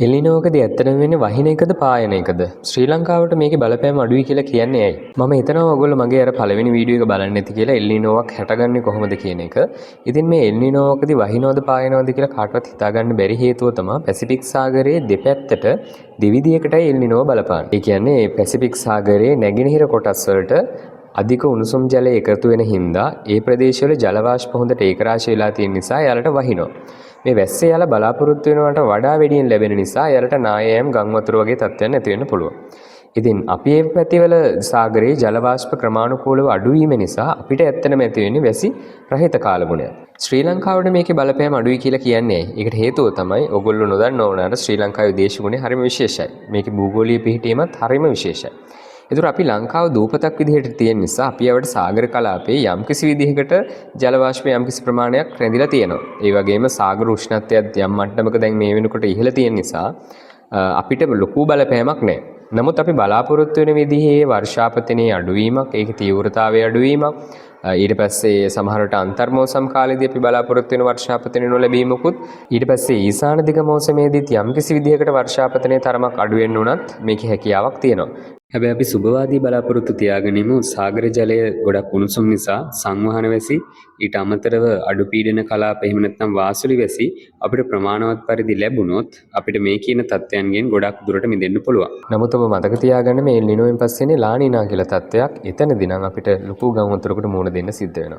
එලිනෝකදී ඇත්තටම වෙන්නේ වහින එකද පායන එකද? ශ්‍රී ලංකාවට මේකේ බලපෑම අඩුයි කියලා කියන්නේ ඇයි? මම හිතනවා ඔයගොල්ලෝ මගේ අර පළවෙනි වීඩියෝ එක බලන්නේ නැති කියලා එල්නිනෝවක් හැටගන්නේ කොහොමද කියන එක. ඉතින් මේ එල්නිනෝකදී වහිනවද පායනවද කියලා කාටවත් හිතාගන්න බැරි හේතුව තමයි පැසිෆික් සාගරයේ දෙපැත්තට දෙවිදියකටයි එල්නිනෝව බලපාන්නේ. ඒ කියන්නේ පැසිෆික් සාගරයේ නැගෙනහිර කොටස් වලට අධික උණුසුම් ජලය එකතු වෙන හින්දා ඒ ප්‍රදේශවල ජල වාෂ්ප හොඳට ඒකරාශී වෙලා තියෙන නිසා යාලට වහිනවා. මේ වැස්සේ යාලා බලාපොරොත්තු වෙනවට වඩා වැඩියෙන් ලැබෙන නිසා යාලට නායෑම් ගම් වතුර වගේ තත්ත්වයන් ඇති වෙන්න පුළුවන්. ඉතින් අපි මේ පැතිවල සාගරයේ ජල වාෂ්ප ක්‍රමානුකූලව අඩු වීම නිසා අපිට ඇත්තටම ඇති වෙන්නේ වැසි රහිත කාලගුණයක්. ශ්‍රී ලංකාවට මේකේ බලපෑම අඩුයි කියලා කියන්නේ ඇයි? ඒකට හේතුව තමයි ඔයගොල්ලෝ නොදන්න ඕනට ශ්‍රී ලංකාවේ දේශගුණය හරිම විශේෂයි. මේකේ භූගෝලීය පිහිටීමත් හරිම විශේෂයි. ඒතර අපි ලංකාව දූපතක් විදිහට තියෙන නිසා අපි යවට සාගර කලාපයේ යම්කිසි විදිහකට ජල වාෂ්පය යම්කිසි ප්‍රමාණයක් රැඳිලා තියෙනවා. ඒ වගේම සාගර උෂ්ණත්වයත් යම් මට්ටමක දැන් මේ වෙනකොට ඉහළ තියෙන නිසා අපිට ලොකු බලපෑමක් නැහැ. නමුත් අපි බලාපොරොත්තු වෙන විදිහේ වර්ෂාපතනයේ අඩුවීමක්, ඒකේ තීව්‍රතාවයේ අඩුවීමක්, ඊට පස්සේ සමහරට අන්තර්මෝසම් කාලෙදී අපි බලාපොරොත්තු වෙන වර්ෂාපතන නොලැබීමකුත්, ඊට පස්සේ ඊසාන දිග මෝසමේදීත් යම්කිසි විදිහකට වර්ෂාපතනයේ තරමක් අඩු වෙන්න උනත් මේකේ හැකියාවක් තියෙනවා. හැබැයි අපි සුබවාදී බලාපොරොත්තු තියාගනිමු. සාගර ජලය ගොඩක් උණුසුම් නිසා සංවහන වැසි, ඊට අමතරව අඩු පීඩන කලාප එහෙම නැත්නම් වාසුලි වැසි අපිට ප්‍රමාණවත් පරිදි ලැබුණොත් අපිට මේ කියන තත්ත්වයන්ගෙන් ගොඩක් දුරට මිදෙන්න පුළුවන්. නමුත් ඔබ මතක තියාගන්න මේ එල්නිනෝෙන් පස්සේනේ ලානිනා කියලා තත්ත්වයක්. එතනදී නම් අපිට ලොකු ගම් වතුරකට මුහුණ දෙන්න සිද්ධ වෙනවා.